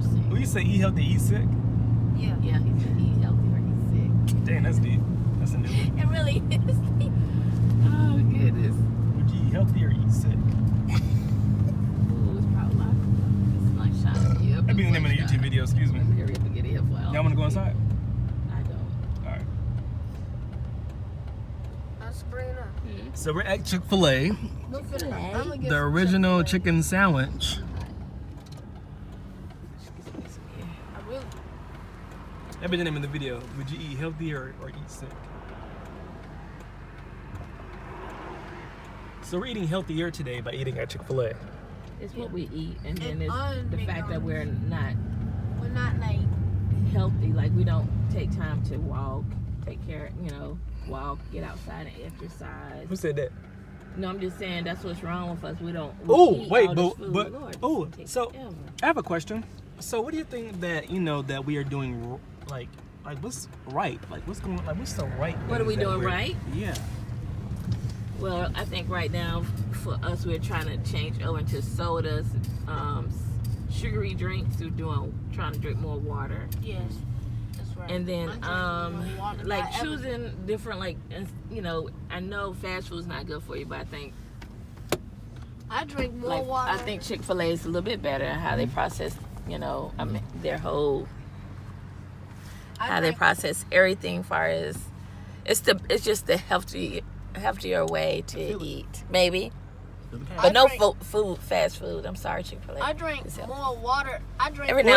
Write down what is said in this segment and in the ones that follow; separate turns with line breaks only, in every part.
juicing.
Well, you say eat healthy, eat sick?
Yeah, he said eat healthy or he's sick.
Dang, that's deep. That's a new one.
It really is. Oh, goodness.
Would you eat healthy or eat sick?
Ooh, it's probably like, it's like shot. Yeah,
That'd be the name of the YouTube video, excuse me.
Hurry up and get it. Well,
Y'all want to go inside?
I don't.
All right.
Let's bring it up.
So we're at Chick-fil-A.
Chick-fil-A.
The original chicken sandwich.
I will.
That'd be the name of the video. Would you eat healthy or eat sick? So we're eating healthier today by eating at Chick-fil-A.
It's what we eat, and then
And
it's
on
the fact that we're not
We're not like.
healthy. Like, we don't take time to walk, take care, walk, get outside and exercise.
Who said that?
No, I'm just saying that's what's wrong with us. We
Oh,
eat
wait,
all this food.
but
Lord,
oh,
it takes
so
forever.
I have a question. So what do you think that that we are doing like what's right? Like what's going like what's the right?
What are we
things that
doing
we're-
right?
Yeah.
Well, I think right now for us, we're trying to change over to sodas, sugary drinks. We're trying to drink more water,
Yes. That's right.
and then
I'm drinking more water than
like
I ever-
choosing different I know fast food's not good for you, but I think
I drink more water.
I think Chick-fil-A is a little bit better in how they process, their whole how they process everything. Far as it's just the healthier way to eat, maybe. But no fast food. I'm sorry, Chick-fil-A.
I drink
It's healthy.
more water. I drink
Every
more-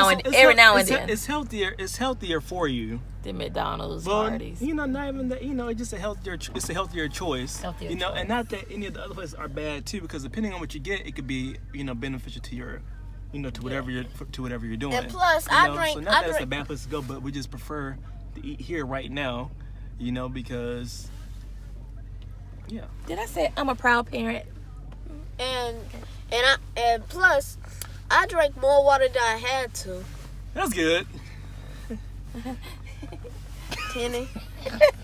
now and then.
It's healthier. It's healthier for you.
The McDonald's
Well,
parties.
not even that. It's just a healthier. It's a healthier choice.
Healthier
and
choice.
not that any of the other places are bad too, because depending on what you get, it could be beneficial to your, to whatever you're doing.
And plus,
You
I
know?
drink-
So not
I
that it's a
drink-
bad place to go, but we just prefer to eat here right now. Because. Yeah.
Did I say I'm a proud parent?
and plus, I drank more water than I had to.
That's good.
Kenny,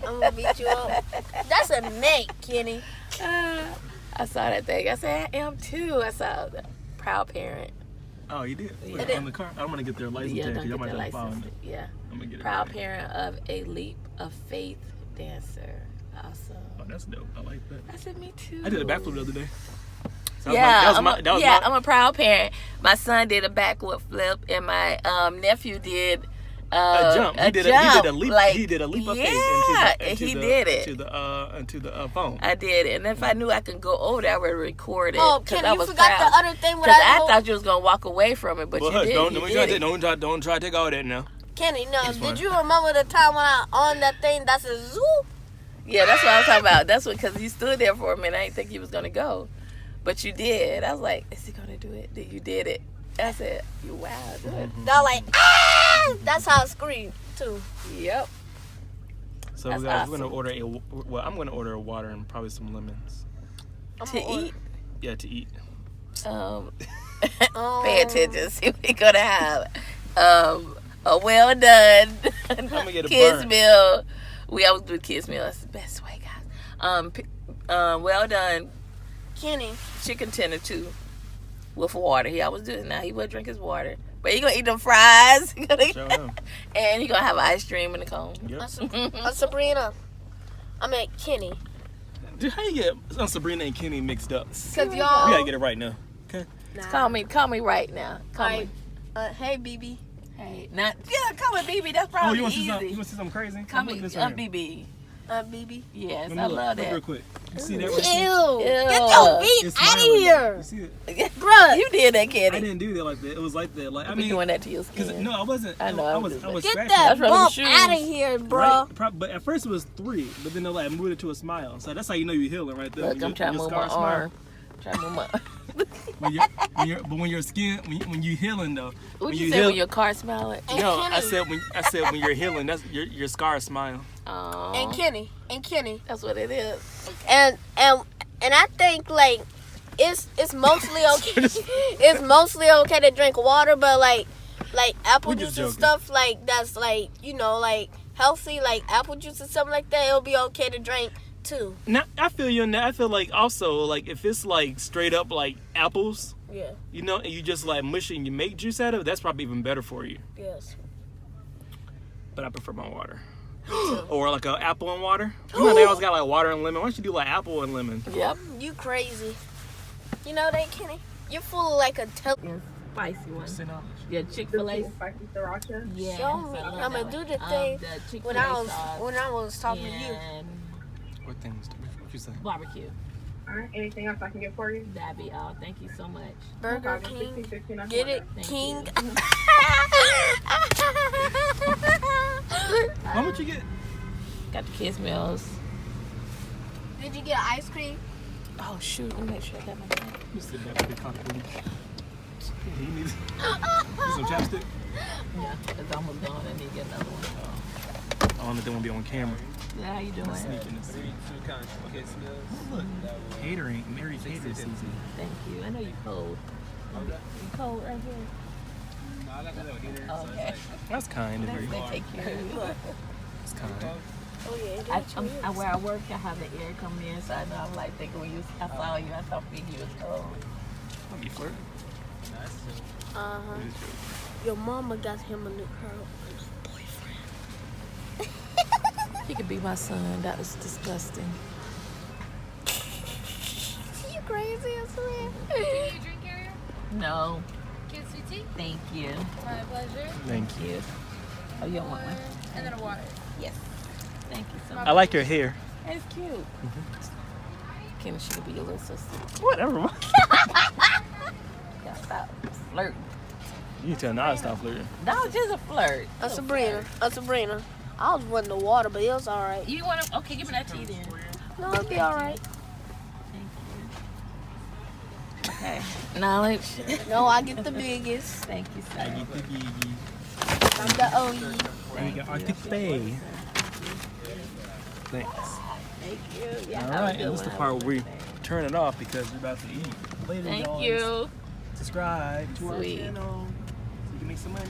I'm gonna beat you up. That's a mate, Kenny.
I saw that thing. I said I am too. I saw the proud parent.
Oh, you did?
Yeah.
Wait, on the car? I'm gonna get their license
Yeah,
tag,
don't
'cause y'all
get
might
the
have to follow
license.
me.
Yeah.
I'm gonna get it.
Proud
right.
parent of a leap of faith dancer. Awesome.
Oh, that's dope. I like that.
I said me too.
I did a backflip the other day. So
Yeah,
that was
I'm a proud parent. My son did a backward flip, and my nephew did
a jump. He did a leap.
Like,
he did a leap of faith
yeah,
into
he
the,
did it.
into the phone.
I did it, and if I knew I could go over there, I would record it.
Oh,
'cause
Kenny,
I
you
was
forgot
proud.
the other thing.
Because I
What
thought you was gonna walk away from it, but
Well,
you
hush,
did.
don't try to take all that now.
Kenny, no.
It's fine.
Did you remember the time when I on that thing that says zoo?
Yeah, that's what I was talking about. That's what, because you stood there for a minute. I didn't think you was gonna go, but you did. I was like, is he gonna do it? You did it. I said, you wow, do it.
They're like, ah! That's how I screamed too.
Yep.
So
That's
guys, we're
awesome.
gonna order I'm gonna order a water and probably some lemons.
To eat.
Yeah, to eat.
Pay attention. See what we're gonna have. A well done
gonna get a
kids
burn.
meal. We always do kids meal. That's the best way, guys. Well done
Kenny,
chicken tender too, with water. He always do it. Now he will drink his water, but he gonna eat them fries. He gonna-
Show him.
and he gonna have ice cream in the cone.
Yep.
Sabrina. I meant Kenny.
Dude, how you get Sabrina and Kenny mixed up?
Cause
We
y'all.
gotta get it right now. Okay.
Call me right now. Call me.
Hey, BB.
Hey, not call me BB. That's
Oh,
probably
you want to see
easy.
something? You want to see something crazy?
Call
Look
me
this right here.
BB.
BB.
Yes,
Let me
I
look.
love
Look
that.
real quick. You see that?
Ew.
Right there?
Ew.
Get your feet
It's
out of
smiling.
here.
You see it?
Bruh.
You did that,
I
Kenny.
didn't do that like that. It was like that. Like I
I be
mean,
doing that to your
because
skin.
no, I wasn't.
I know,
I
I
was.
would
I was
Get
scratching.
that
That's from
bump
shoes.
out of here, bro.
Right? But at first it was 3, but then they moved it to a smile. So that's how you know you're healing right there.
Look, I'm trying to move my arm. Trying to move my.
When your skin, when you healing though.
What
when
you
you
say when
heal-
your car smell it?
No, I said when you're healing, that's your scar smile.
Oh,
And Kenny.
that's what it is.
And I think like it's mostly okay. It's mostly okay to drink water, but like apple
We
juice
just
and
joking.
stuff like that's like like healthy, like apple juice and something like that. It'll be okay to drink too.
Now I feel you in that. I feel like also like if it's like straight up like apples,
Yeah.
You know, and you just like mush it and you make juice out of it, that's probably even better for you.
Yes.
But I prefer my water. Or like an apple and water. You know, they always got like water and lemon. Why don't you do like apple and lemon?
Yep.
You crazy. You know that, Kenny? You're full of like a
Spicy one.
Sit down.
Yeah, Chick-fil-A.
Spicy sriracha.
Yeah.
Show me.
I love
I'ma
that
do
one.
the thing
The Chick-fil-A
when I
sauce
was talking to you.
and
What things? What you say?
barbecue.
All right. Anything else I can get for you?
That'd be all. Thank you so much.
Burger
No problem.
King.
16, 16,
Get it?
Thank
King.
How much you get?
Got the kids meals.
Did you get ice cream?
Oh shoot! Let me make sure I got my bag.
You sit back with the coffee, please. He needs some chapstick.
Yeah, it's almost gone. I need to get another one.
I don't know if they want to be on camera.
Yeah, how you doing?
Sneaking this. Look, catering, Mary's catering season.
Thank you. I know you're cold. You cold right here? Okay.
That's kind of
They
you.
take care of you.
That's kind.
Oh yeah.
Where I work, I have the air coming in, so I know I'm like thinking when I saw you, I thought maybe you was cold.
I'll be flirting.
Uh huh. Your mama got him a new boyfriend.
He could be my son. That was disgusting.
You crazy as hell.
You drink carrier?
No,
Kids sweet tea?
thank you.
My pleasure.
Thank you.
You. Oh, you don't want one?
And then a water.
Yes. Thank you so much.
I like your hair.
It's cute. Kim, she could be your little sister.
Whatever.
Yeah, stop flirting.
You tell Nada to stop flirting.
That was just a flirt.
Sabrina. Sabrina. I was running the water, but it was all right.
You want to? Okay, give me that tea then.
No, it'll be all right.
Thank you. Okay. Knowledge.
No, I get the biggest.
Thank you, sir.
I get the gigi.
I'm the OE.
And you got Arctic Bay. Thanks.
Thank you. Yeah,
All
have a
right,
good
and this is the
one.
part where we turn it off because we're about to eat. Later,
Thank
y'all.
you.
Subscribe to our
Sweet.
channel so you can make some money.